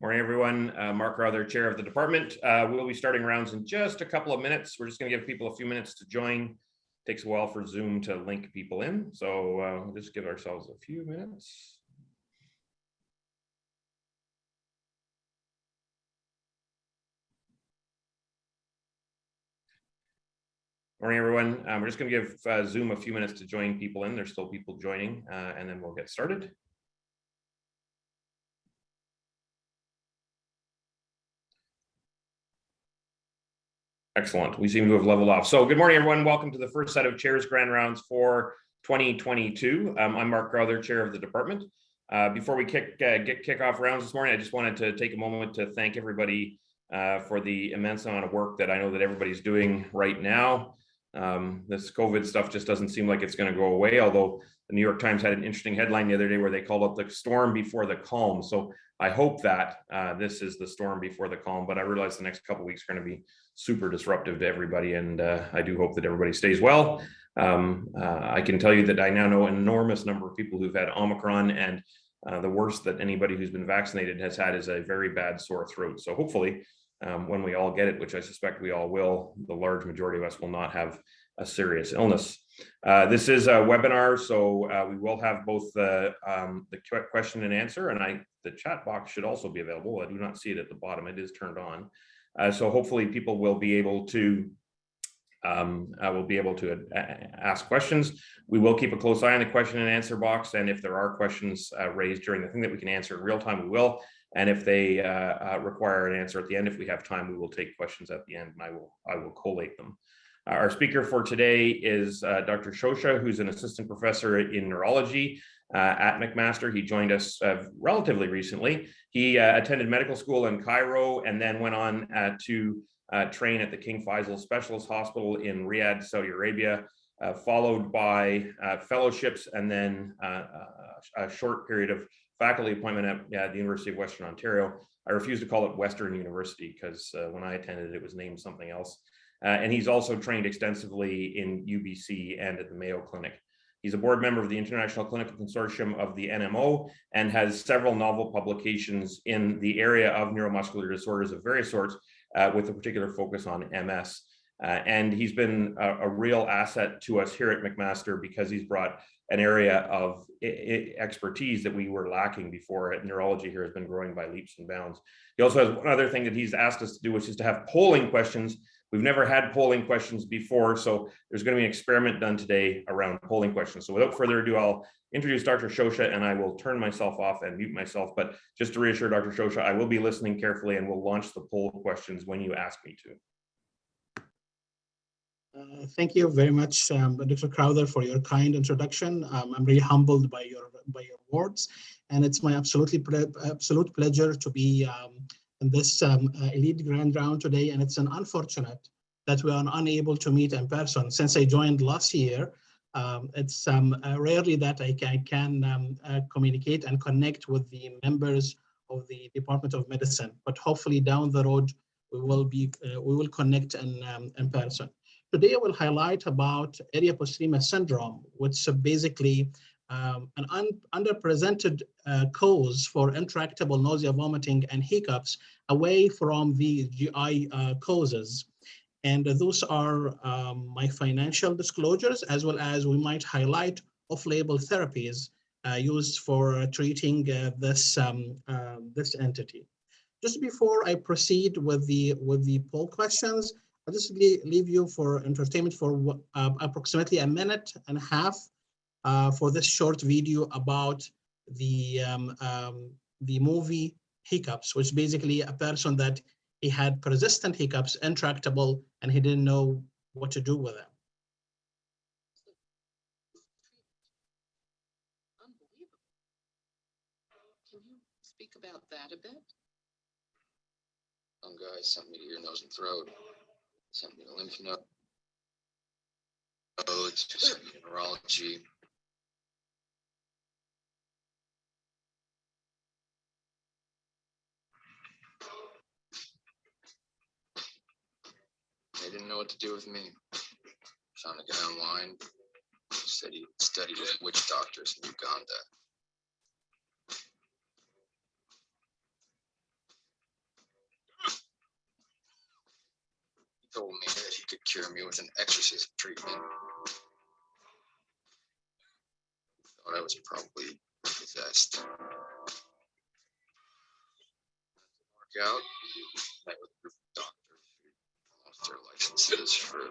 Morning, everyone. Mark Rother, chair of the department. We'll be starting rounds in just a couple of minutes. We're just going to give people a few minutes to join. Takes a while for Zoom to link people in, so we'll just give ourselves a few minutes. Morning, everyone. We're just going to give Zoom a few minutes to join people in. There's still people joining, and then we'll get started. Excellent. We seem to have leveled off. So good morning, everyone. Welcome to the first set of chairs grand rounds for 2022. I'm Mark Rother, chair of the department. Before we kick off rounds this morning, I just wanted to take a moment to thank everybody for the immense amount of work that I know that everybody's doing right now. This COVID stuff just doesn't seem like it's going to go away, although the New York Times had an interesting headline the other day where they called it the storm before the calm. So I hope that this is the storm before the calm, but I realize the next couple of weeks are going to be super disruptive to everybody, and I do hope that everybody stays well. I can tell you that I now know an enormous number of people who've had Omicron, and the worst that anybody who's been vaccinated has had is a very bad sore throat. So hopefully when we all get it, which I suspect we all will, the large majority of us will not have a serious illness. This is a webinar, so we will have both the question and answer, and the chat box should also be available. I do not see it at the bottom. It is turned on. So hopefully people will be able to ask questions. We will keep a close eye on the question and answer box, and if there are questions raised during the thing that we can answer in real time, we will. And if they require an answer at the end, if we have time, we will take questions at the end, and I will collate them. Our speaker for today is Dr. Shosha, who's an assistant professor in neurology at McMaster. He joined us relatively recently. He attended medical school in Cairo and then went on to train at the King Faisal Specialist Hospital in Riyadh, Saudi Arabia, followed by fellowships and then a short period of faculty appointment at the University of Western Ontario. I refuse to call it Western University because when I attended, it was named something else. And he's also trained extensively in UBC and at the Mayo Clinic. He's a board member of the International Clinical Consortium of the NMO and has several novel publications in the area of neuromuscular disorders of various sorts, with a particular focus on MS. And he's been a real asset to us here at McMaster because he's brought an area of expertise that we were lacking before. At neurology here has been growing by leaps and bounds. He also has one other thing that he's asked us to do, which is to have polling questions. We've never had polling questions before, so there's going to be an experiment done today around polling questions. So without further ado, I'll introduce Dr. Shosha, and I will turn myself off and mute myself. But just to reassure Dr. Shosha, I will be listening carefully and will launch the poll questions when you ask me to. Thank you very much, Dr. Crowther, for your kind introduction. I'm really humbled by your words, and it's my absolute pleasure to be in this elite grand round today. And it's unfortunate that we are unable to meet in person. Since I joined last year, it's rarely that I can communicate and connect with the members of the Department of Medicine. But hopefully down the road we will connect in person. Today I will highlight about area postrema syndrome, which is basically an underrepresented cause for intractable nausea, vomiting, and hiccups away from the GI causes. And those are my financial disclosures, as well as we might highlight off-label therapies used for treating this entity. Just before I proceed with the poll questions, I'll just leave you for entertainment for approximately a minute and a half for this short video about the movie Hiccups, which basically a person that he had persistent hiccups, intractable, and he didn't know what to do with them. Unbelievable. Can you speak about that a bit? Some guy sent me to your nose and throat, sent me to lymph nodes, sent me to neurology. They didn't know what to do with me. Found a guy online, said he studied with witch doctors in Uganda. told me that he could cure me with an exorcism treatment. Thought I was probably possessed. Work out, met with a group of doctors who lost their licenses for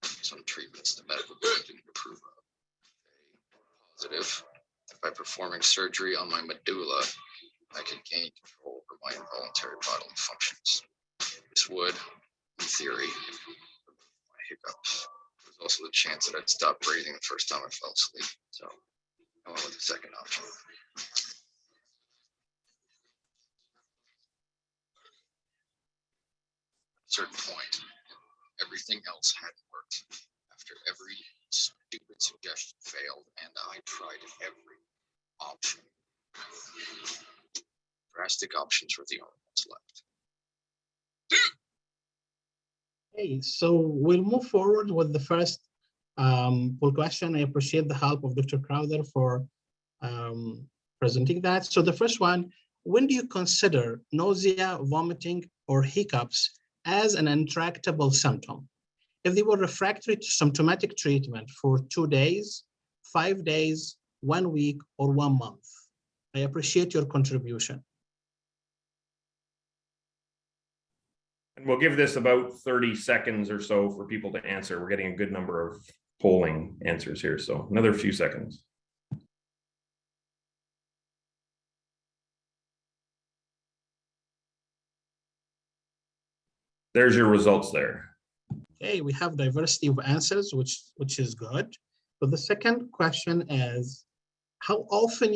some treatments the medical board didn't approve of. They were positive that by performing surgery on my medulla, I could gain control over my involuntary bodily functions. This would, in theory, remove my hiccups. There was also the chance that I'd stop breathing the first time I fell asleep. So I went with the second option. At a certain point, everything else hadn't worked. After every stupid suggestion failed, and I tried every option. Drastic options were the only ones left. Okay, so we'll move forward with the first poll question. I appreciate the help of Dr. Crowther for presenting that. So the first one, when do you consider nausea, vomiting, or hiccups as an intractable symptom? If they were refractory to symptomatic treatment for 2 days, 5 days, 1 week, or 1 month? I appreciate your contribution. And we'll give this about 30 seconds or so for people to answer. We're getting a good number of polling answers here, so another few seconds. There's your results there. Okay, we have diversity of answers, which is good. But the second question is, how often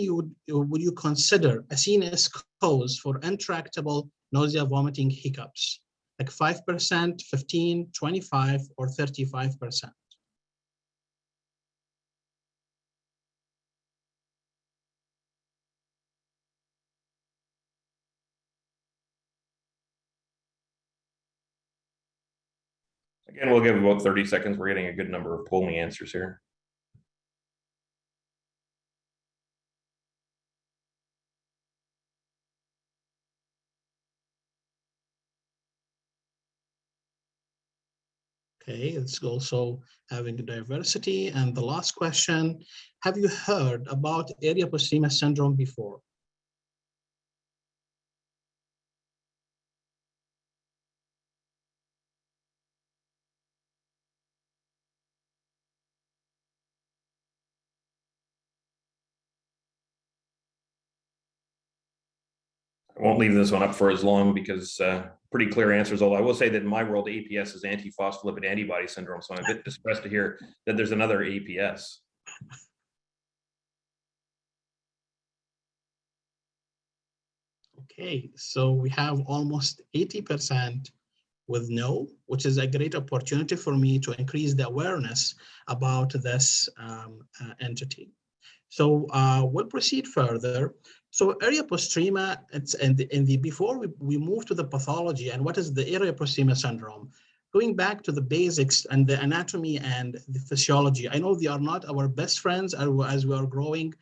would you consider a CNS cause for intractable nausea, vomiting, hiccups? Like 5%, 15, 25, or 35%? Again, we'll give about 30 seconds. We're getting a good number of polling answers here. Okay, it's also having a diversity. And the last question, have you heard about area postrema syndrome before? I won't leave this one up for as long because pretty clear answers. Although I will say that in my world, APS is antiphospholipid antibody syndrome. So I'm a bit distressed to hear that there's another APS. Okay, so we have almost 80% with no, which is a great opportunity for me to increase the awareness about this entity. So we'll proceed further. So area postrema, it's in the before we move to the pathology and what is the area postrema syndrome, going back to the basics and the anatomy and the physiology. I know they are not our best friends as we are growing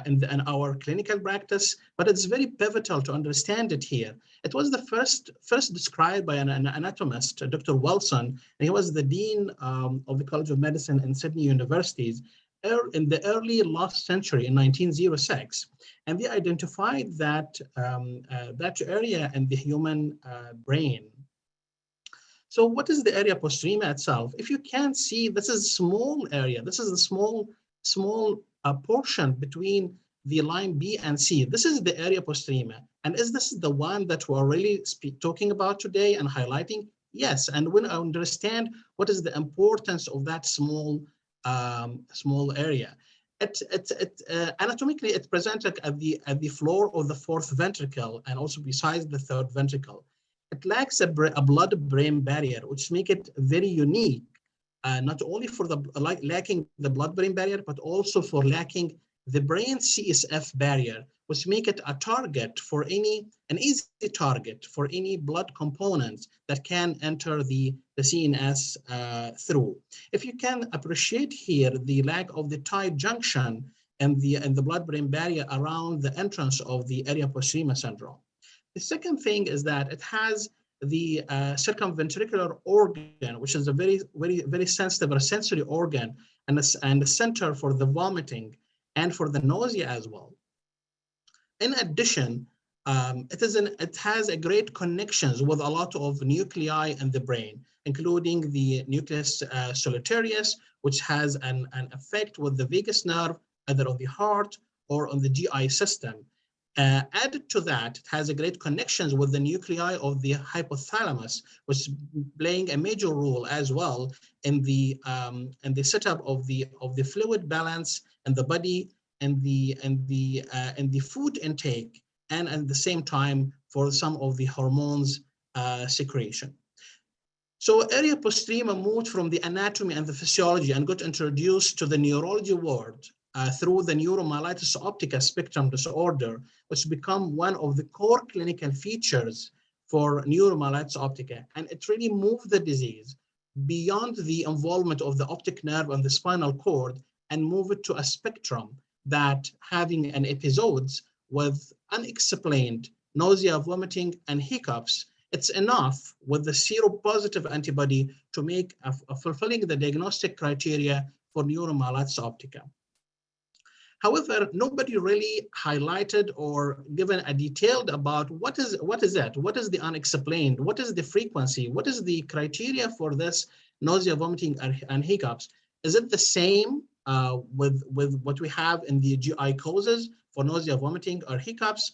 in our clinical practice, but it's very pivotal to understand it here. It was the first described by an anatomist, Dr. Wilson, and he was the dean of the College of Medicine in Sydney Universities in the early last century in 1906. And they identified that, that area in the human brain. So what is the area postrema itself? If you can see, this is a small area. This is a small portion between the line B and C. This is the area postrema. And is this the one that we're really talking about today and highlighting? Yes, and when I understand what is the importance of that small area. Anatomically, it's presented at the floor of the fourth ventricle and also besides the third ventricle. It lacks a blood-brain barrier, which makes it very unique, not only for the lacking the blood-brain barrier, but also for lacking the brain CSF barrier, which make it a target for an easy target for any blood components that can enter the CNS through. If you can appreciate here the lack of the tight junction and the blood-brain barrier around the entrance of the area postrema syndrome. The second thing is that it has the circumventricular organ, which is a very sensitive or sensory organ, and the center for the vomiting and for the nausea as well. In addition, it has a great connections with a lot of nuclei in the brain, including the nucleus solitarius, which has an effect with the vagus nerve, either on the heart or on the GI system. Added to that, it has a great connections with the nuclei of the hypothalamus, which is playing a major role as well in the setup of the fluid balance in the body and the food intake, and at the same time for some of the hormones secretion. So area postrema moved from the anatomy and the physiology and got introduced to the neurology world through the neuromyelitis optica spectrum disorder, which become one of the core clinical features for neuromyelitis optica. And it really moved the disease beyond the involvement of the optic nerve and the spinal cord and move it to a spectrum that having an episodes with unexplained nausea, vomiting, and hiccups, it's enough with the seropositive antibody to make fulfilling the diagnostic criteria for neuromyelitis optica. However, nobody really highlighted or given a detailed about what is it, what is the unexplained, what is the frequency, what is the criteria for this nausea, vomiting, and hiccups. Is it the same with what we have in the GI causes for nausea, vomiting, or hiccups?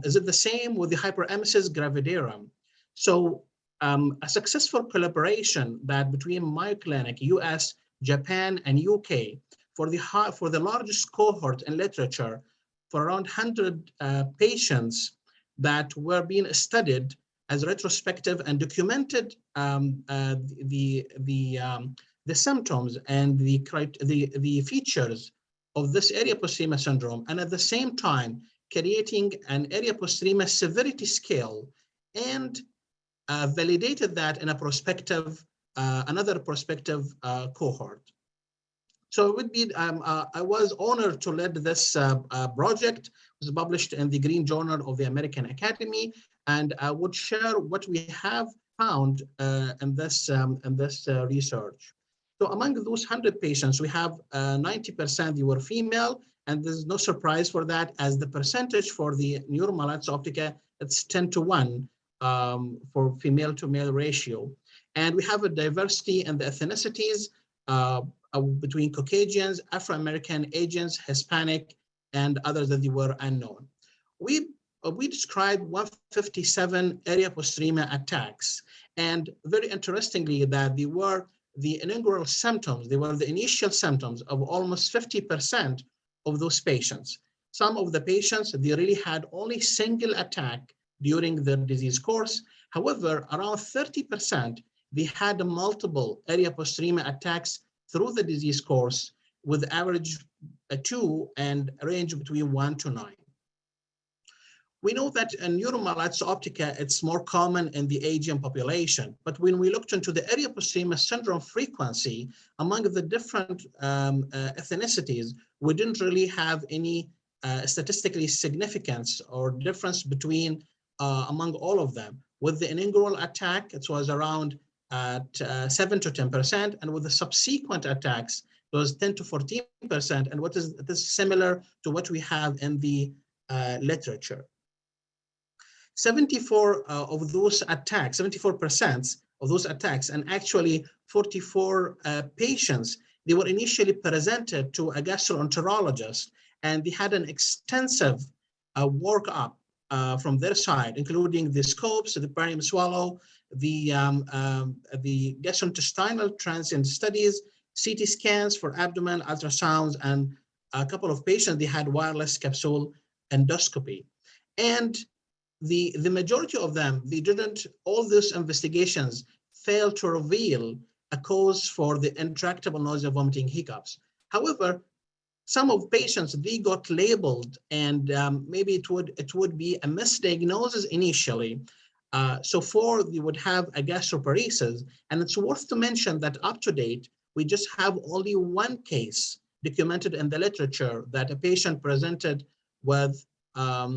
Is it the same with the hyperemesis gravidarum? So a successful collaboration that between Mayo Clinic, US, Japan, and UK for the largest cohort in literature for around 100 patients that were being studied as retrospective and documented the symptoms and the features of this area postrema syndrome, and at the same time creating an area postrema severity scale and validated that in a prospective, another prospective cohort. So it would be, I was honored to lead this project. It was published in the Green Journal of the American Academy, and I would share what we have found in this research. So among those 100 patients, we have 90% they were female, and there's no surprise for that, as the percentage for the neuromyelitis optica, it's 10:1 for female to male ratio. And we have a diversity in the ethnicities between Caucasians, Afro-American, Asians, Hispanic, and others that they were unknown. We described 157 area postrema attacks, and very interestingly that they were the inaugural symptoms, they were the initial symptoms of almost 50% of those patients. Some of the patients, they really had only single attack during their disease course. However, around 30%, they had multiple area postrema attacks through the disease course with average 2 and range between 1 to 9. We know that in neuromyelitis optica, it's more common in the Asian population, but when we looked into the area postrema syndrome frequency among the different ethnicities, we didn't really have any statistically significance or difference between among all of them. With the inaugural attack, it was around 7 to 10%, and with the subsequent attacks, it was 10 to 14%, and this is similar to what we have in the literature. 74% of those attacks, and actually 44 patients, they were initially presented to a gastroenterologist, and they had an extensive workup from their side, including the scopes, the barium swallow, the gastrointestinal transient studies, CT scans for abdomen, ultrasounds, and a couple of patients, they had wireless capsule endoscopy. And the majority of them, all these investigations failed to reveal a cause for the intractable nausea, vomiting, hiccups. However, some of patients, they got labeled, and maybe it would be a misdiagnosis initially. So they would have a gastroparesis, and it's worth to mention that up to date, we just have only one case documented in the literature that a patient presented with a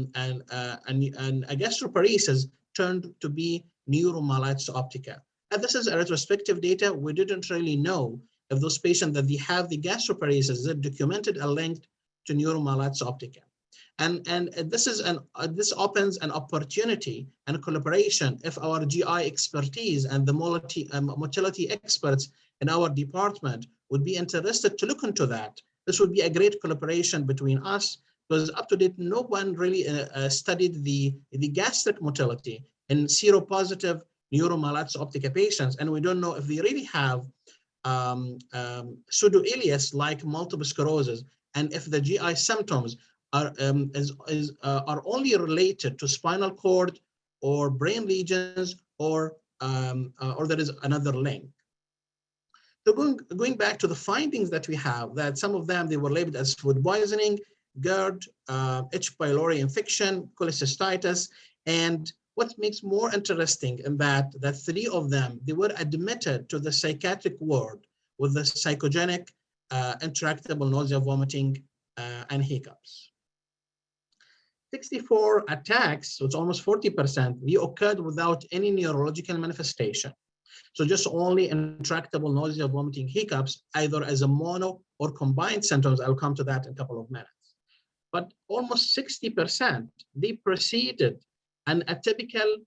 gastroparesis turned to be neuromyelitis optica. And this is a retrospective data. We didn't really know if those patients that they have the gastroparesis that documented a link to neuromyelitis optica. And this is this opens an opportunity and collaboration if our GI expertise and the motility experts in our department would be interested to look into that. This would be a great collaboration between us, because up to date, no one really studied the gastric motility in seropositive neuromyelitis optica patients, and we don't know if they really have pseudo-ileus like multiple sclerosis, and if the GI symptoms are only related to spinal cord or brain lesions, or there is another link. So going back to the findings that we have, that some of them, they were labeled as food poisoning, GERD, H. pylori infection, cholecystitis, and what makes more interesting in that 3 of them, they were admitted to the psychiatric ward with the psychogenic, intractable nausea, vomiting, and hiccups. 64 attacks, so it's almost 40%, they occurred without any neurological manifestation. So just only intractable nausea, vomiting, hiccups, either as a mono or combined symptoms. I'll come to that in a couple of minutes. But almost 60%, they preceded an atypical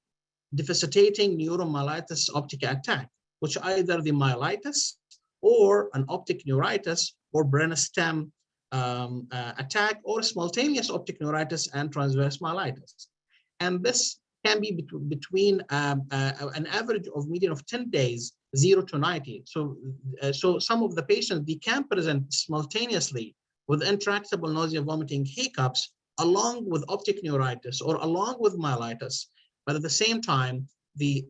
deficitating neuromyelitis optica attack, which either the myelitis or an optic neuritis or brainstem attack, or simultaneous optic neuritis and transverse myelitis. And this can be between an average of median of 10 days, 0 to 90. So some of the patients, they can present simultaneously with intractable nausea, vomiting, hiccups, along with optic neuritis or along with myelitis. But at the same time, the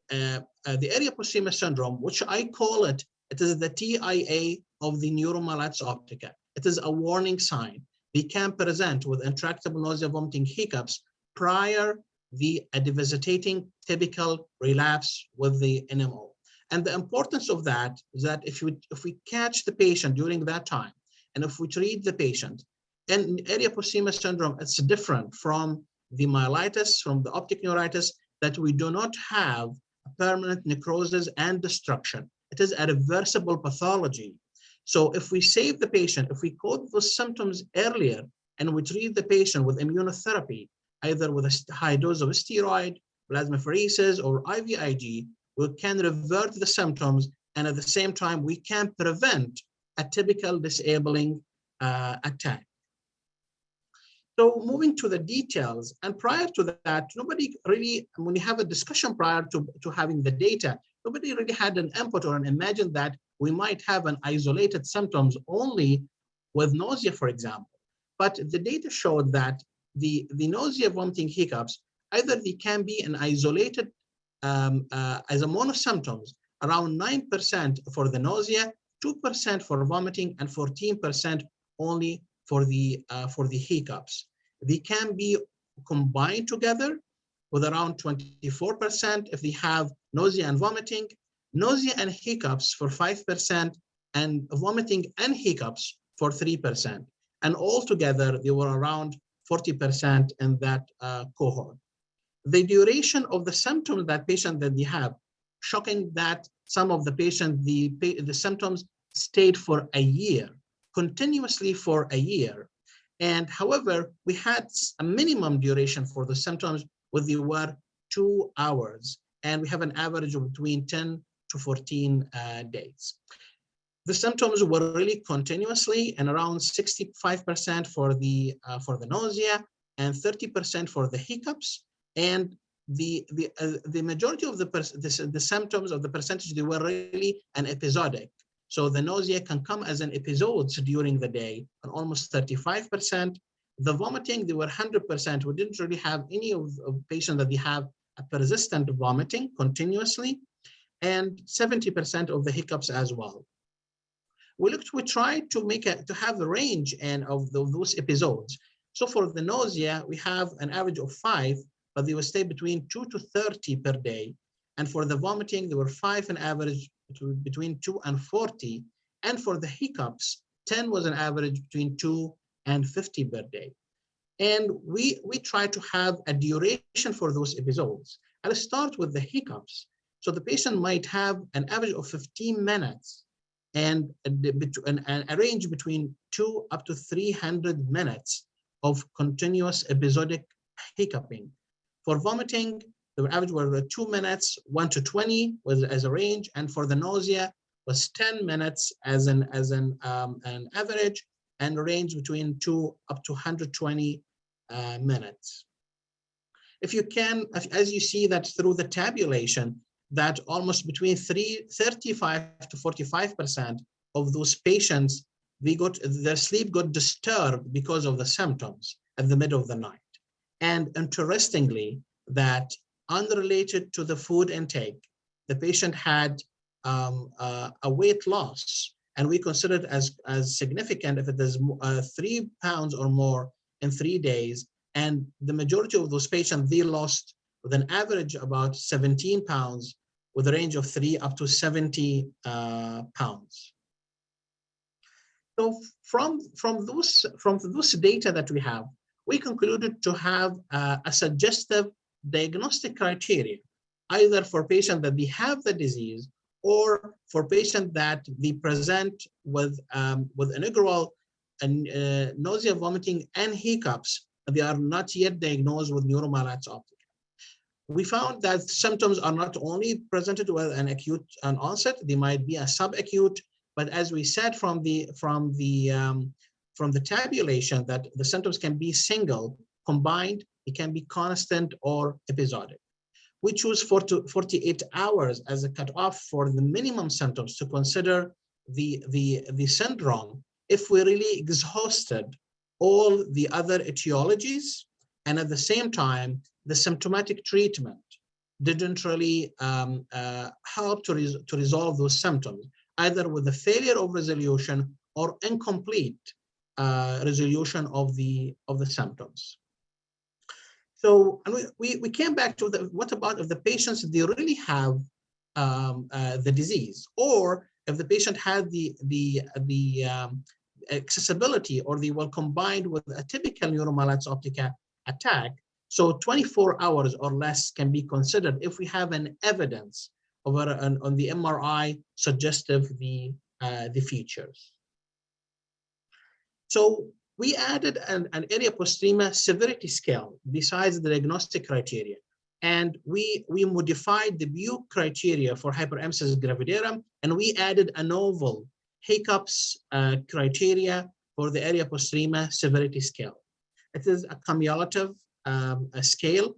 area postrema syndrome, which I call it is the TIA of the neuromyelitis optica. It is a warning sign. They can present with intractable nausea, vomiting, hiccups prior the devastating typical relapse with the NMO. And the importance of that is that if we catch the patient during that time, and if we treat the patient, and area postrema syndrome, it's different from the myelitis, from the optic neuritis, that we do not have a permanent necrosis and destruction. It is a reversible pathology. So if we save the patient, if we caught those symptoms earlier, and we treat the patient with immunotherapy, either with a high dose of steroid, plasmapheresis, or IVIG, we can revert the symptoms, and at the same time, we can prevent a typical disabling attack. So moving to the details, and prior to that, nobody really, when you have a discussion prior to having the data, nobody really had an input or an imagine that we might have an isolated symptoms only with nausea, for example. But the data showed that the nausea, vomiting, hiccups, either they can be an isolated as a mono symptoms, around 9% for the nausea, 2% for vomiting, and 14% only for the hiccups. They can be combined together with around 24% if they have nausea and vomiting, nausea and hiccups for 5%, and vomiting and hiccups for 3%. And altogether, they were around 40% in that cohort. The duration of the symptoms that patient that they have, shocking that some of the patients, the symptoms stayed for a year, continuously for a year. And however, we had a minimum duration for the symptoms, where they were 2 hours. And we have an average of between 10 to 14 days. The symptoms were really continuously, and around 65% for the nausea and 30% for the hiccups. And the majority of the symptoms of the percentage, they were really an episodic. So the nausea can come as an episodes during the day, and almost 35%. The vomiting, they were 100%. We didn't really have any of patients that they have a persistent vomiting continuously, and 70% of the hiccups as well. We tried to have a range of those episodes. So for the nausea, we have an average of 5, but they will stay between 2 to 30 per day. And for the vomiting, there were 5 on average, between 2 and 40. And for the hiccups, 10 was an average between 2 and 50 per day. And we try to have a duration for those episodes. I'll start with the hiccups. So the patient might have an average of 15 minutes and a range between 2 up to 300 minutes of continuous episodic hiccuping. For vomiting, the average was 2 minutes, 1 to 20 was as a range, and for the nausea was 10 minutes as an average, and range between 2 up to 120 minutes. If you can, as you see that through the tabulation, that almost between 35 to 45% of those patients, their sleep got disturbed because of the symptoms at the middle of the night. And interestingly, that unrelated to the food intake, the patient had a weight loss, and we consider it as significant if it is 3 pounds or more in 3 days. And the majority of those patients, they lost with an average about 17 pounds with a range of 3 up to 70 pounds. So from those data that we have, we concluded to have a suggestive diagnostic criteria, either for patients that they have the disease or for patients that they present with inaugural nausea, vomiting, and hiccups. They are not yet diagnosed with neuromyelitis optica. We found that symptoms are not only presented with an acute onset; they might be a subacute. But as we said from the tabulation, that the symptoms can be single, combined, it can be constant or episodic. We choose 48 hours as a cutoff for the minimum symptoms to consider the syndrome if we really exhausted all the other etiologies, and at the same time, the symptomatic treatment didn't really help to resolve those symptoms, either with the failure of resolution or incomplete resolution of the symptoms. So and we came back to what about if the patients, they really have the disease, or if the patient had the accessibility, or they were combined with a typical neuromyelitis optica attack. So 24 hours or less can be considered if we have an evidence of on the MRI suggestive the features. So we added an area postrema severity scale besides the diagnostic criteria. And we modified the Buke criteria for hyperemesis gravidarum, and we added a novel hiccups criteria for the area postrema severity scale. It is a cumulative scale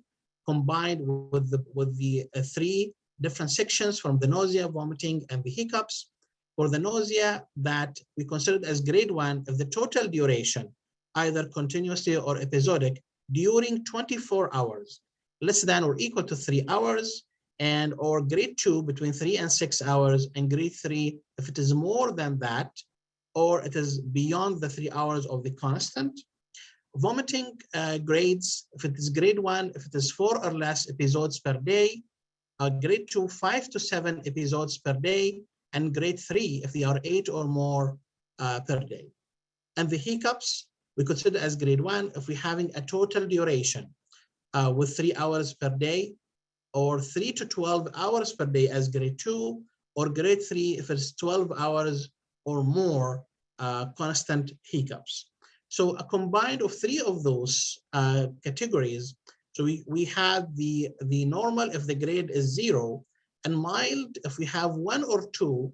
combined with the 3 different sections from the nausea, vomiting, and the hiccups. For the nausea, that we considered as grade 1 if the total duration, either continuously or episodic, during 24 hours, less than or equal to 3 hours, and or grade 2 between 3 and 6 hours, and grade 3 if it is more than that, or it is beyond the 3 hours of the constant. Vomiting grades, if it is grade 1, if it is 4 or less episodes per day, grade 2, 5 to 7 episodes per day, and grade 3 if they are 8 or more per day. And the hiccups we consider as grade 1 if we're having a total duration with 3 hours per day, or 3 to 12 hours per day as grade 2, or grade 3 if it's 12 hours or more constant hiccups. So a combined of 3 of those categories. So we have the normal if the grade is 0, and mild if we have 1 or 2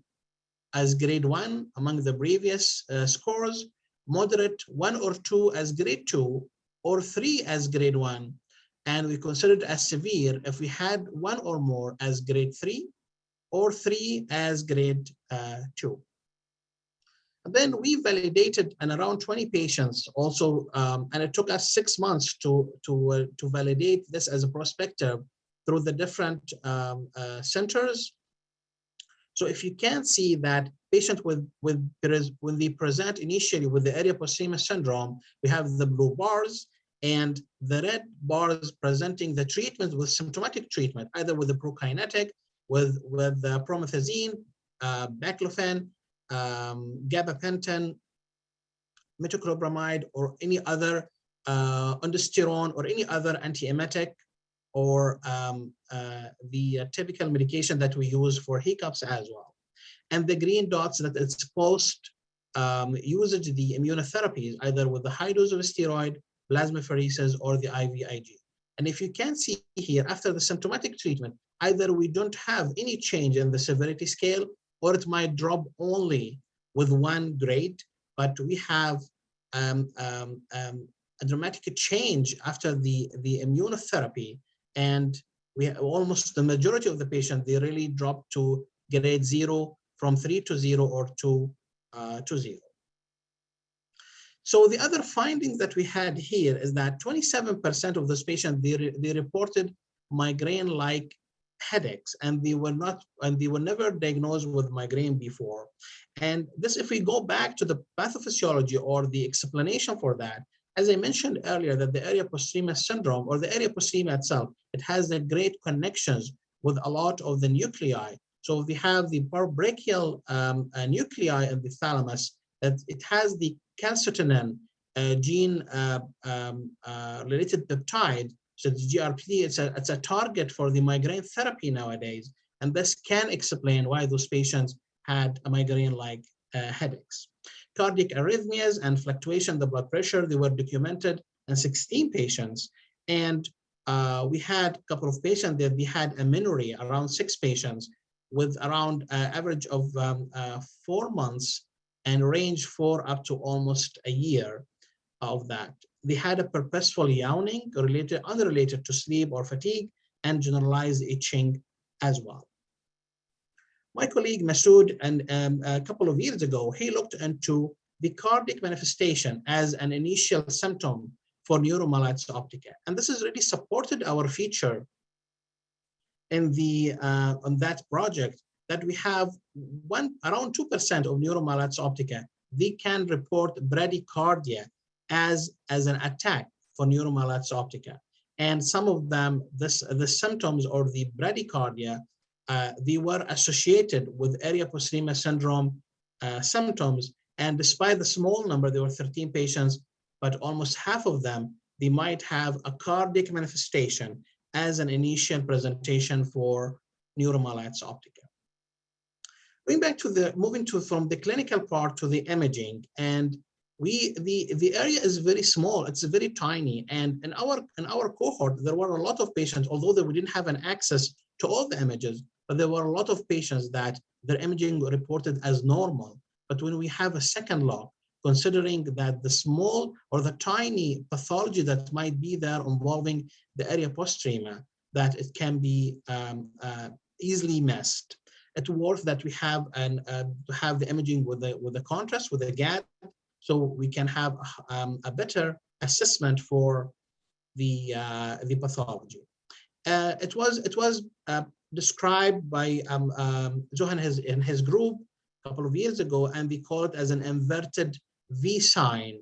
as grade 1 among the previous scores, moderate 1 or 2 as grade 2, or 3 as grade 1, and we considered as severe if we had 1 or more as grade 3, or 3 as grade 2. And then we validated in around 20 patients also, and it took us 6 months to validate this as a prospective through the different centers. So if you can see that patient when they present initially with the area postrema syndrome, we have the blue bars, and the red bars presenting the treatment with symptomatic treatment, either with the prokinetic, with the promethazine, baclofen, gabapentin, metoclopramide, or any other aldosterone or any other antiemetic, or the typical medication that we use for hiccups as well. And the green dots that it's post usage the immunotherapies, either with the high dose of steroid, plasmapheresis, or the IVIG. And if you can see here, after the symptomatic treatment, either we don't have any change in the severity scale, or it might drop only with 1 grade, but we have a dramatic change after the immunotherapy. And we almost the majority of the patients, they really drop to grade 0, from 3 to 0, or 2 to 0. So the other findings that we had here is that 27% of those patients, they reported migraine-like headaches, and they were never diagnosed with migraine before. And this, if we go back to the pathophysiology or the explanation for that, as I mentioned earlier, that the area postrema syndrome, or the area postrema itself, it has the great connections with a lot of the nuclei. So we have the parabrachial nuclei in the thalamus, that it has the calcitonin gene related peptide. So the GRPD, it's a target for the migraine therapy nowadays. And this can explain why those patients had a migraine-like headaches. Cardiac arrhythmias and fluctuation in the blood pressure, they were documented in 16 patients. And we had a couple of patients that we had amenorrhea, around 6 patients, with around average of 4 months and range for up to almost a year of that. They had a purposeful yawning unrelated to sleep or fatigue, and generalized itching as well. My colleague Masood, and a couple of years ago, he looked into the cardiac manifestation as an initial symptom for neuromyelitis optica. And this has really supported our feature in the on that project, that we have around 2% of neuromyelitis optica, they can report bradycardia as an attack for neuromyelitis optica. And some of them, the symptoms or the bradycardia, they were associated with area postrema syndrome symptoms. And despite the small number, there were 13 patients, but almost half of them, they might have a cardiac manifestation as an initial presentation for neuromyelitis optica. Going back to moving from the clinical part to the imaging, and the area is very small, it's very tiny. And in our cohort, there were a lot of patients, although we didn't have an access to all the images, but there were a lot of patients that their imaging reported as normal. But when we have a second look, considering that the small or the tiny pathology that might be there involving the area postrema, that it can be easily missed. It's worth that we have have the imaging with the contrast, with the GAD, so we can have a better assessment for the pathology. It was described by Johan in his group a couple of years ago, and we call it as an inverted V sign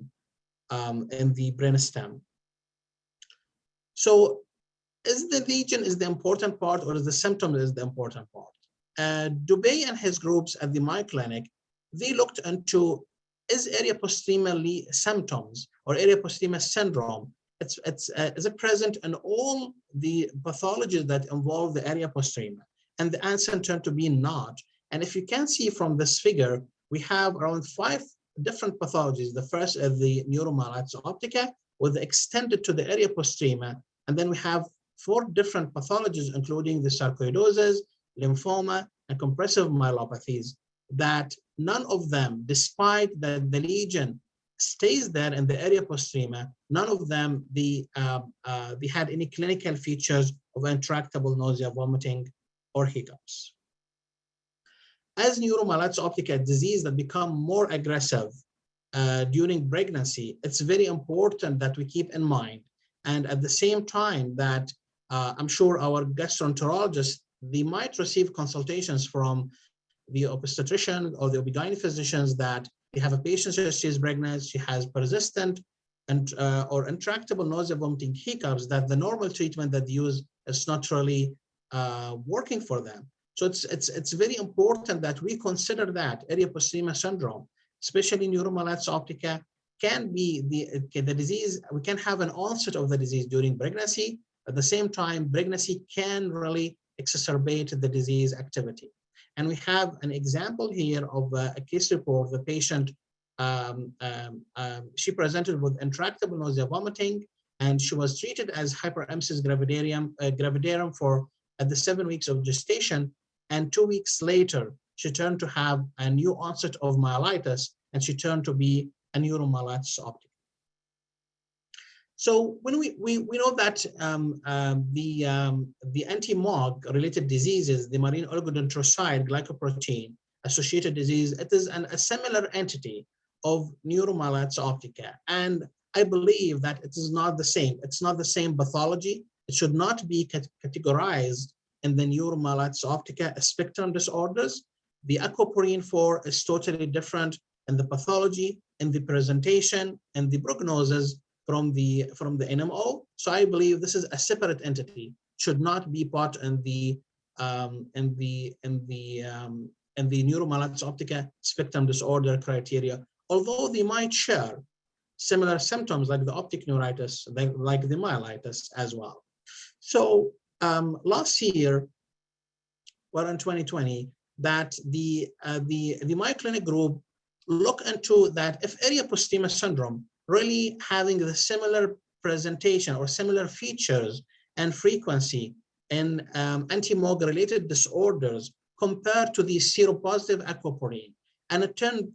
in the brainstem. So is the lesion is the important part, or is the symptom is the important part? Dubey and his groups at the My Clinic, they looked into, is area postrema symptoms or area postrema syndrome, is it present in all the pathologies that involve the area postrema? And the answer turned to be not. And if you can see from this figure, we have around 5 different pathologies. The first is the neuromyelitis optica, with extended to the area postrema. And then we have 4 different pathologies, including the sarcoidosis, lymphoma, and compressive myelopathies, that none of them, despite that the lesion stays there in the area postrema, none of them they had any clinical features of intractable nausea, vomiting, or hiccups. As neuromyelitis optica disease that become more aggressive during pregnancy, it's very important that we keep in mind. And at the same time that I'm sure our gastroenterologists, they might receive consultations from the obstetrician or the OB/GYN physicians that they have a patient, she is pregnant, she has persistent and or intractable nausea, vomiting, hiccups, that the normal treatment that they use is not really working for them. So it's very important that we consider that area postrema syndrome, especially neuromyelitis optica, can be the disease. We can have an onset of the disease during pregnancy, At the same time, pregnancy can really exacerbate the disease activity. And we have an example here of a case report. The patient, she presented with intractable nausea, vomiting, and she was treated as hyperemesis gravidarum for at the 7 weeks of gestation. And 2 weeks later, she turned to have a new onset of myelitis, and she turned to be a neuromyelitis optica. So when we know that the anti-MOG related diseases, the marine oligodendrocyte glycoprotein associated disease, it is a similar entity of neuromyelitis optica. And I believe that it is not the same. It's not the same pathology. It should not be categorized in the neuromyelitis optica spectrum disorders. The aquaporin 4 is totally different in the pathology, in the presentation, and the prognosis from the NMO. So I believe this is a separate entity, should not be part in the neuromyelitis optica spectrum disorder criteria, although they might share similar symptoms like the optic neuritis, like the myelitis as well. So last year, well, in 2020, that the Mayo Clinic group look into that if area postrema syndrome really having the similar presentation or similar features and frequency in anti-MOG related disorders compared to the seropositive aquaporin. And it turned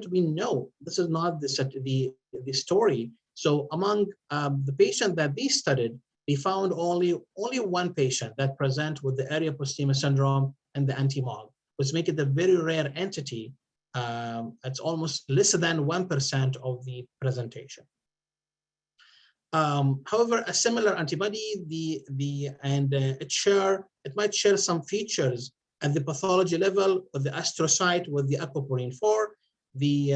to be no, this is not the story. So among the patient that they studied, they found only one patient that present with the area postrema syndrome and the anti-MOG, which make it a very rare entity. It's almost less than 1% of the presentation. However, a similar antibody, it might share some features at the pathology level of the astrocyte with the aquaporin 4, the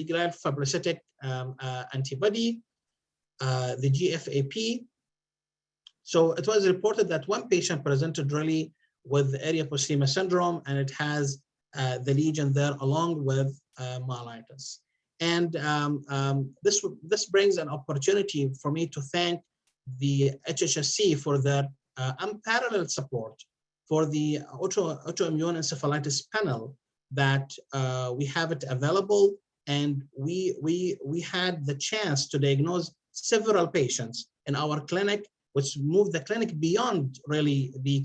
glial fibrinolytic antibody, the GFAP. So it was reported that one patient presented really with area postrema syndrome, and it has the lesion there along with myelitis. And this brings an opportunity for me to thank the HHSC for their unparalleled support for the autoimmune encephalitis panel that we have it available, and we had the chance to diagnose several patients in our clinic, which moved the clinic beyond really the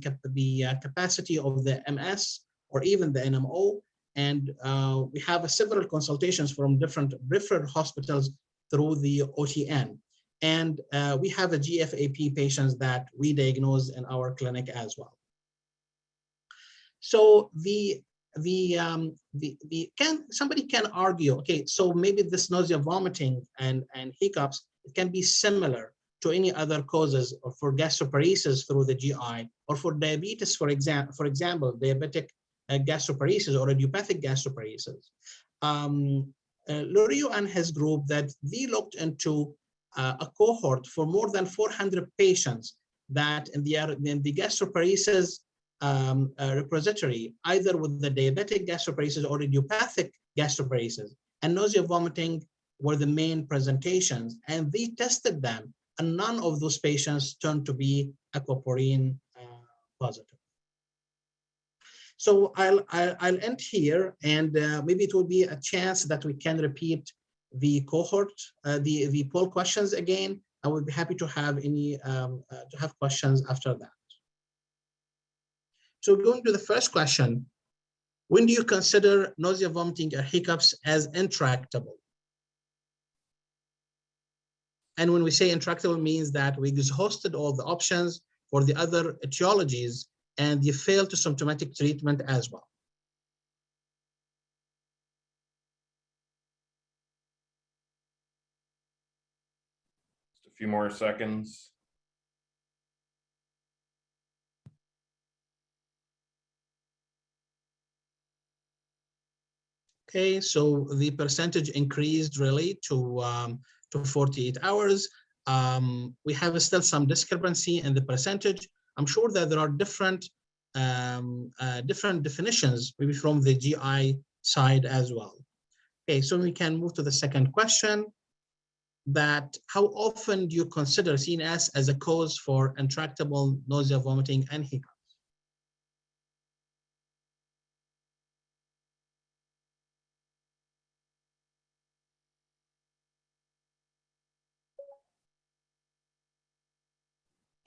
capacity of the MS or even the NMO. And we have several consultations from different referred hospitals through the OTN. And we have a GFAP patients that we diagnose in our clinic as well. So somebody can argue, okay, so maybe this nausea, vomiting, and hiccups, it can be similar to any other causes, or for gastroparesis through the GI, or for diabetes, for example, diabetic gastroparesis or idiopathic gastroparesis. Lorio and his group, that they looked into a cohort for more than 400 patients that in the gastroparesis repository, either with the diabetic gastroparesis or idiopathic gastroparesis, and nausea, vomiting were the main presentations, and they tested them, and none of those patients turned to be aquaporin positive. So I'll end here, and maybe it will be a chance that we can repeat the cohort, the poll questions again. I would be happy to have any questions after that. So going to the first question: when do you consider nausea, vomiting, or hiccups as intractable? And when we say intractable, means that we exhausted all the options for the other etiologies, and you fail to symptomatic treatment as well. Just a few more seconds. Okay, so the percentage increased really to 48 hours. We have still some discrepancy in the percentage. I'm sure that there are different definitions, maybe from the GI side as well. Okay, so we can move to the second question. that how often do you consider CNS as a cause for intractable nausea, vomiting, and hiccup?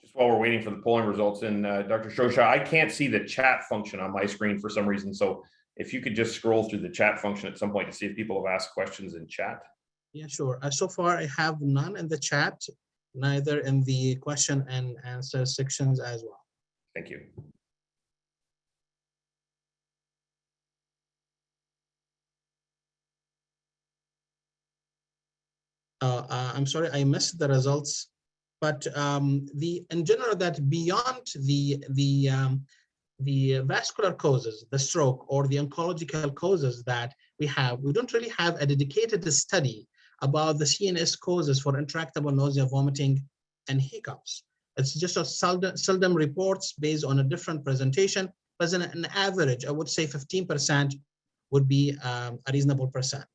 Just while we're waiting for the polling results in, Dr. Shosha, I can't see the chat function on my screen for some reason. So if you could just scroll through the chat function at some point to see if people have asked questions in chat. Yeah, sure. So far, I have none in the chat, neither in the question and answer sections as well. Thank you. I'm sorry, I missed the results, but in general, that beyond the vascular causes, the stroke, or the oncological causes that we don't really have a dedicated study about the CNS causes for intractable nausea, vomiting, and hiccups. It's just a seldom reports based on a different presentation, but in an average, I would say 15% would be a reasonable percent.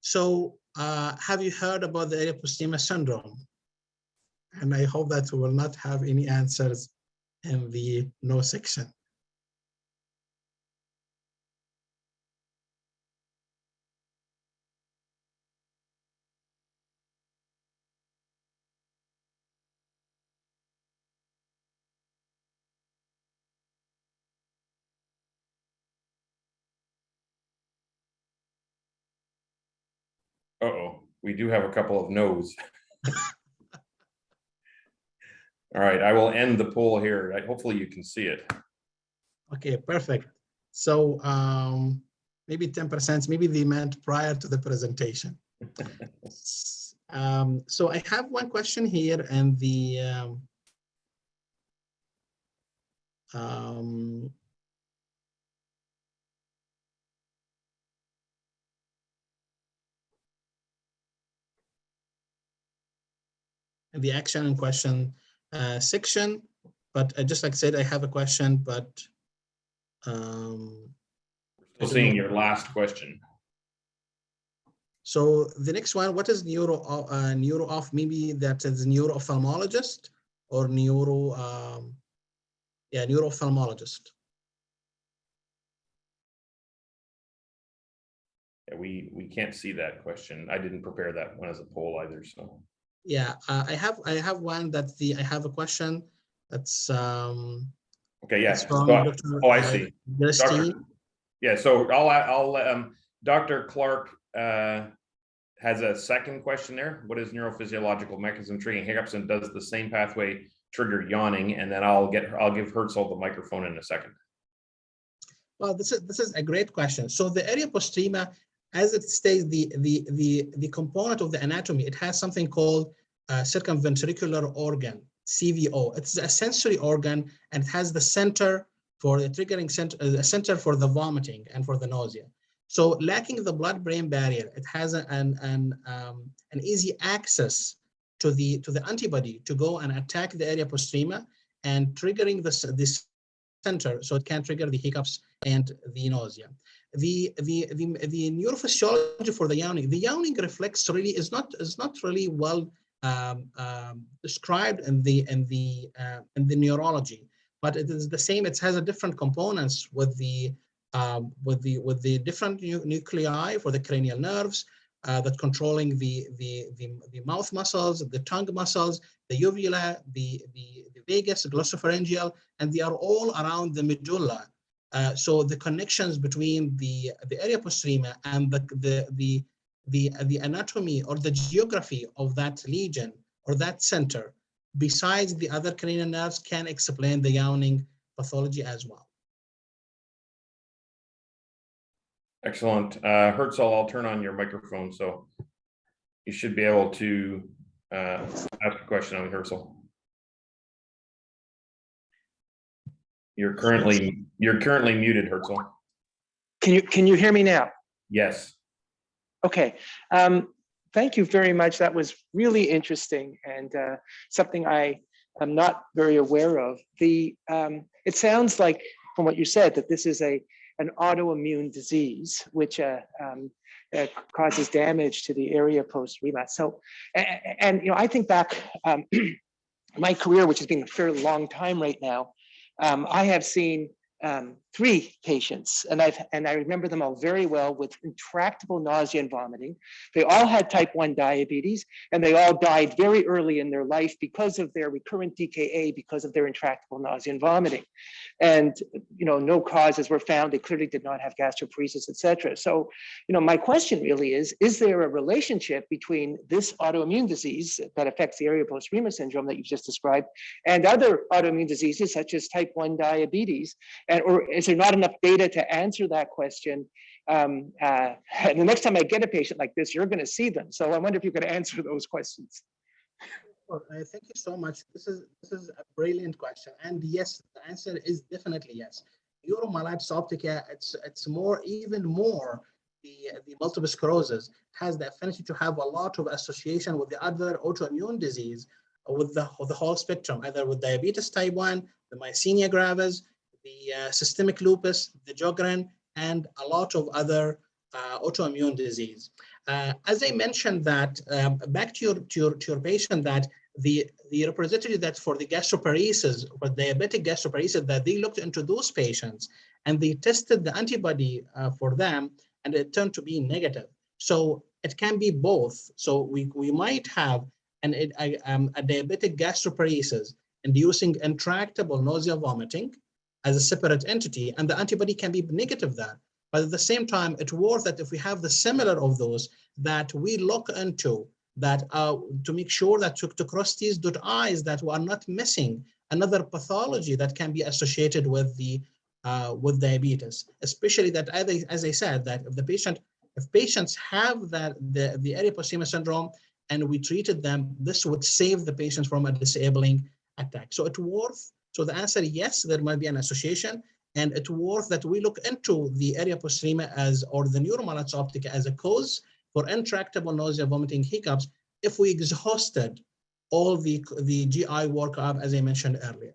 So have you heard about the area postrema syndrome? And I hope that we will not have any answers in the no section. Uh-oh, we do have a couple of no's. All right, I will end the poll here. Hopefully you can see it. Okay, perfect. So maybe 10%, maybe they meant prior to the presentation. So I have one question here, and the action and question section, but just like I said, I have a question, but Still seeing your last question. So the next one, what is neuro of? Maybe that is neuro-ophthalmologist or neuro-ophthalmologist. Yeah, we can't see that question. I didn't prepare that one as a poll either. So yeah, I have one that I have a question that's okay, yeah. from So, Dr. I see. Yeah, so I'll Dr. Clark has a second question there. What is neurophysiological mechanism triggering hiccups, and does the same pathway trigger yawning? And then I'll give Herzl the microphone in a second. Well, this is a great question. So the area postrema, as it states, the component of the anatomy, it has something called circumventricular organ, CVO. It's a sensory organ, and it has the center for the triggering center, center for the vomiting and for the nausea. So lacking the blood-brain barrier, it has an easy access to the antibody to go and attack the area postrema and triggering this center, so it can trigger the hiccups and the nausea. The neurophysiology for the yawning reflex really is not really well described in the neurology, but it is the same. It has a different components with the different nuclei for the cranial nerves that controlling the mouth muscles, the tongue muscles, the uvula, the vagus, glossopharyngeal, and they are all around the medulla. So the connections between the area postrema and the anatomy or the geography of that lesion or that center, besides the other cranial nerves, can explain the yawning pathology as well. Excellent. Herzl, I'll turn on your microphone, so you should be able to ask a question on Herzl. You're currently muted, Herzl. Can you hear me now? Yes. Okay. Thank you very much. That was really interesting and something I am not very aware of. It sounds like, from what you said, that this is a an autoimmune disease, which causes damage to the area post-relapse. So, and you know, I think back my career, which has been a fairly long time right now, I have seen 3 patients, and I remember them all very well, with intractable nausea and vomiting. They all had type 1 diabetes, and they all died very early in their life because of their recurrent DKA, because of their intractable nausea and vomiting. And you know, no causes were found. They clearly did not have gastroparesis, etc. So, you know, my question really is there a relationship between this autoimmune disease that affects the area postrema syndrome that you've just described and other autoimmune diseases such as type 1 diabetes? And, or is there not enough data to answer that question? And the next time I get a patient like this, you're going to see them. So I wonder if you could answer those questions. Well, thank you so much. This is a brilliant question, and yes, the answer is definitely yes. Neuromyelitis optica, it's more, even more, the multiple sclerosis has the affinity to have a lot of association with the other autoimmune disease, with the whole spectrum, either with diabetes type 1, the myasthenia gravis, the systemic lupus, the Sjogren, and a lot of other autoimmune disease. As I mentioned that, back to your patient, that the representative that for the gastroparesis, or diabetic gastroparesis, that they looked into those patients and they tested the antibody for them, and it turned to be negative. So it can be both. So we might have a diabetic gastroparesis inducing intractable nausea vomiting as a separate entity, and the antibody can be negative there. But at the same time, it's worth that if we have the similar of those, that we look into that to make sure that to cross T's, dot I's, that we are not missing another pathology that can be associated with the with diabetes, especially that, as I said, that if patients have that the area postrema syndrome and we treated them, this would save the patients from a disabling attack. So it's worth. So the answer, yes, there might be an association, and it's worth that we look into the area postrema or the neuromyelitis optica as a cause for intractable nausea, vomiting, hiccups, if we exhausted all the GI workup, as I mentioned earlier.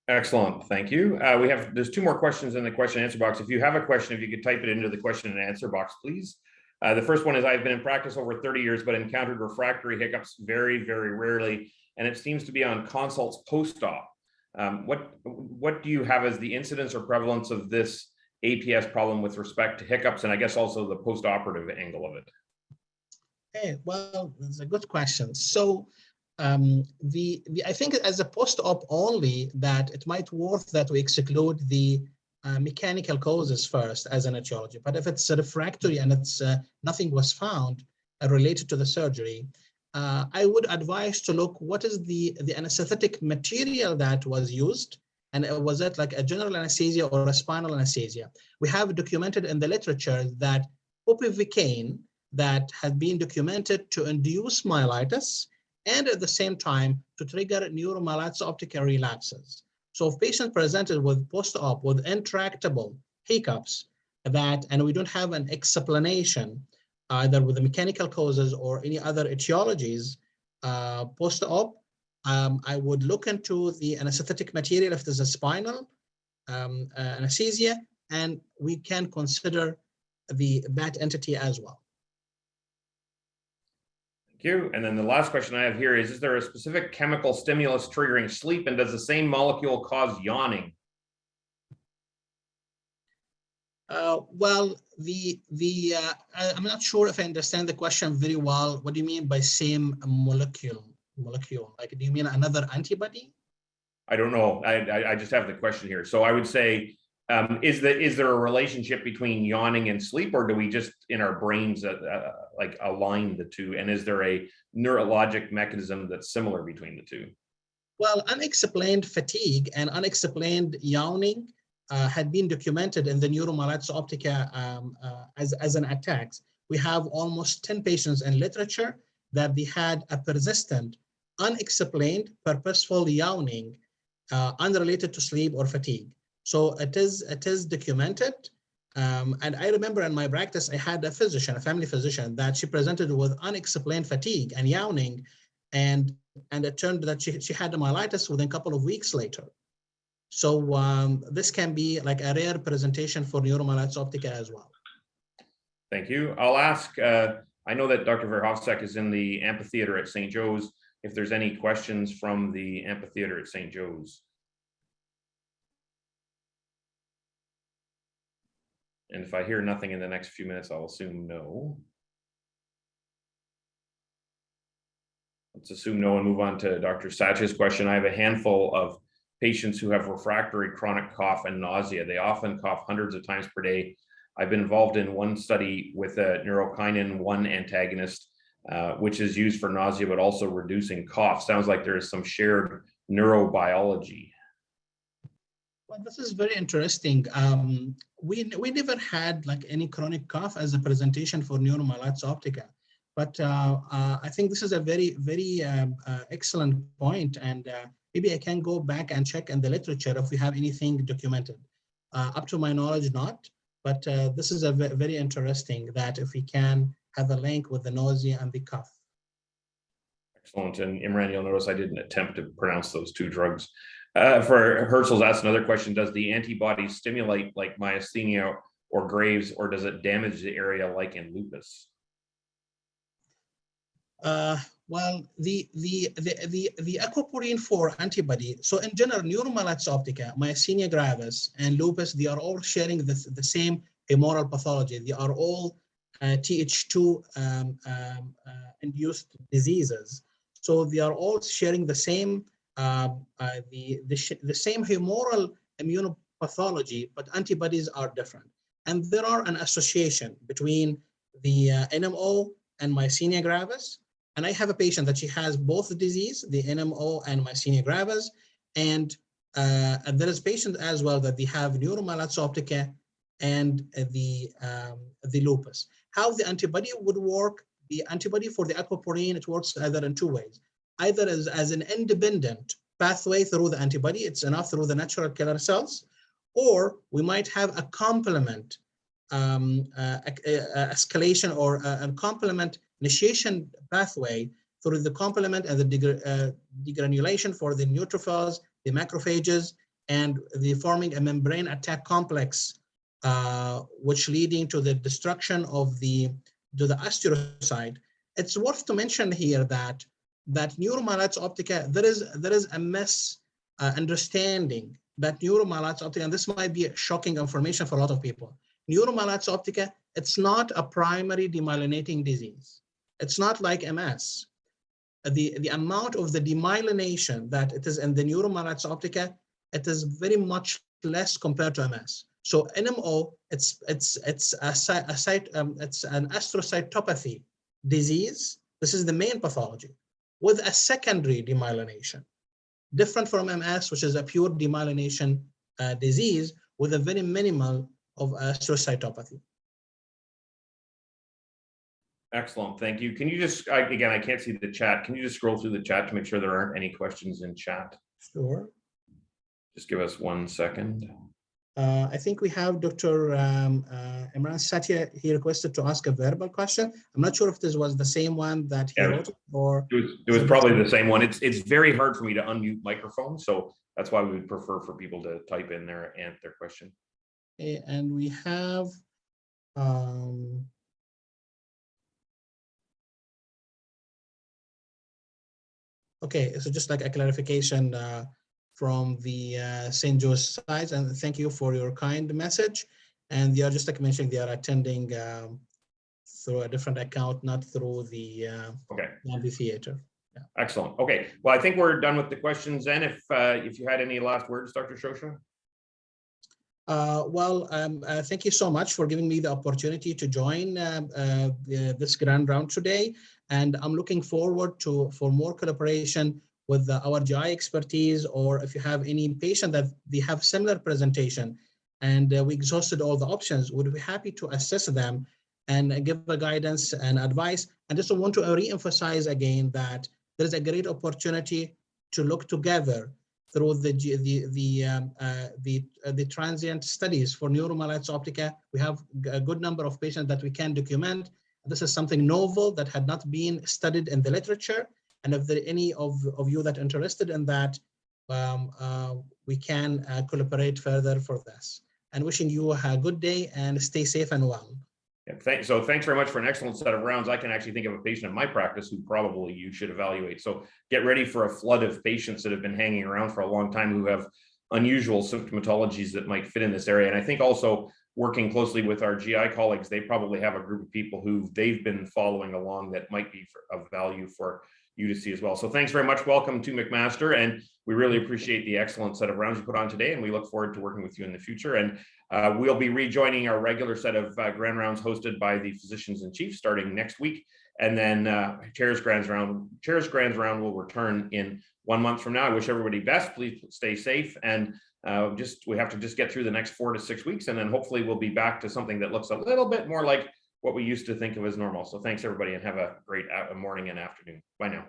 Excellent, thank you. There's 2 more questions in the question and answer box. If you have a question, if you could type it into the question and answer box, please. The first one is, I've been in practice over 30 years, but encountered refractory hiccups very, very rarely, and it seems to be on consults post-op. What do you have as the incidence or prevalence of this APS problem with respect to hiccups, and I guess also the post-operative angle of it? Hey, well, that's a good question. So I think as a post-op only, that it might worth that we exclude the mechanical causes first as an etiology. But if it's refractory and it's nothing was found related to the surgery, I would advise to look what is the anesthetic material that was used, and was it like a general anesthesia or a spinal anesthesia? We have documented in the literature that bupivacaine that had been documented to induce myelitis and at the same time to trigger neuromyelitis optica relapses. So if patient presented with post-op with intractable hiccups, and we don't have an explanation either with the mechanical causes or any other etiologies post-op, I would look into the anesthetic material if there's a spinal anesthesia, and we can consider that entity as well. Thank you. And then the last question I have here is there a specific chemical stimulus triggering sleep, and does the same molecule cause yawning? Well, I'm not sure if I understand the question very well. What do you mean by same molecule? Like, do you mean another antibody? I don't know. I just have the question here. So I would say, is there a relationship between yawning and sleep, or do we just in our brains like align the two? And is there a neurologic mechanism that's similar between the two? Well, unexplained fatigue and unexplained yawning had been documented in the neuromyelitis optica as an attack. We have almost 10 patients in literature that they had a persistent, unexplained, purposeful yawning unrelated to sleep or fatigue. So it is documented. And I remember in my practice, I had a family physician, that she presented with unexplained fatigue and yawning, and it turned that she had myelitis within a couple of weeks later. So this can be like a rare presentation for neuromyelitis optica as well. Thank you. I'll ask, I know that Dr. Verhofstadt is in the amphitheater at St. Joe's, if there's any questions from the amphitheater at St. Joe's. And if I hear nothing in the next few minutes, I'll assume no. Let's assume no and move on to Dr. Satch's question. I have a handful of patients who have refractory chronic cough and nausea. They often cough hundreds of times per day. I've been involved in one study with a neurokinin 1 antagonist, which is used for nausea, but also reducing cough. Sounds like there is some shared neurobiology. Well, this is very interesting. We never had like any chronic cough as a presentation for neuromyelitis optica, but I think this is a very, very excellent point, and maybe I can go back and check in the literature if we have anything documented. Up to my knowledge, not, but this is a very interesting that if we can have a link with the nausea and the cough. Excellent. And Imran, you'll notice I didn't attempt to pronounce those two drugs. For Herzl's asked another question, does the antibody stimulate like myasthenia or Graves, or does it damage the area like in lupus? Well, the aquaporin 4 antibody, so in general, neuromyelitis optica, myasthenia gravis, and lupus, they are all sharing the same humoral pathology. They are all Th2 induced diseases. So they are all sharing the same the same humoral immunopathology, but antibodies are different. And there are an association between the NMO and myasthenia gravis. And I have a patient that she has both the disease, the NMO and myasthenia gravis, and there is patient as well that they have neuromyelitis optica and the lupus. How the antibody would work? The antibody for the aquaporin, it works either in two ways. Either as an independent pathway through the antibody, it's enough through the natural killer cells, or we might have a complement escalation or a complement initiation pathway through the complement and the degranulation for the neutrophils, the macrophages, and the forming a membrane attack complex, which leading to the destruction of the astrocyte. It's worth to mention here that neuromyelitis optica, there is a misunderstanding that neuromyelitis optica, and this might be shocking information for a lot of people. Neuromyelitis optica, it's not a primary demyelinating disease. It's not like MS. The amount of the demyelination that it is in the neuromyelitis optica, it is very much less compared to MS. So NMO, it's an astrocytopathy disease. This is the main pathology with a secondary demyelination, different from MS, which is a pure demyelination disease with a very minimal of astrocytopathy. Excellent, thank you. Can you just, again, I can't see the chat. Can you just scroll through the chat to make sure there aren't any questions in chat? Sure. Just give us 1 second. I think we have Dr. Imran Satya. He requested to ask a verbal question. I'm not sure if this was the same one that he wrote, or it was probably the same one. It's very hard for me to unmute microphones, so that's why we would prefer for people to type in their question. Okay, and we have okay, so just like a clarification from the St. Joe's side, and thank you for your kind message. And they are just like mentioning they are attending through a different account, not through the amphitheater. Yeah. Excellent. Okay. Well, I think we're done with the questions then. If you had any last words, Dr. Shosha. Thank you so much for giving me the opportunity to join this grand round today. And I'm looking forward for more collaboration with our GI expertise, or if you have any patient that they have similar presentation and we exhausted all the options, would be happy to assess them and give a guidance and advice. And just want to re-emphasize again that there is a great opportunity to look together through the transient studies for neuromyelitis optica. We have a good number of patients that we can document. This is something novel that had not been studied in the literature. And if there are any of you that are interested in that, we can collaborate further for this. And wishing you a good day and stay safe and well. Yeah, thanks very much for an excellent set of rounds. I can actually think of a patient in my practice who probably you should evaluate. So get ready for a flood of patients that have been hanging around for a long time who have unusual symptomatologies that might fit in this area. And I think also working closely with our GI colleagues, they probably have a group of people who they've been following along that might be of value for you to see as well. So thanks very much. Welcome to McMaster. And we really appreciate the excellent set of rounds you put on today. And we look forward to working with you in the future. And we'll be rejoining our regular set of grand rounds hosted by the physicians in chief starting next week. And then Chair's Grands Round will return in 1 month from now. I wish everybody best. Please stay safe. And we have to just get through the next 4 to 6 weeks. And then hopefully we'll be back to something that looks a little bit more like what we used to think of as normal. So thanks everybody and have a great morning and afternoon. Bye now.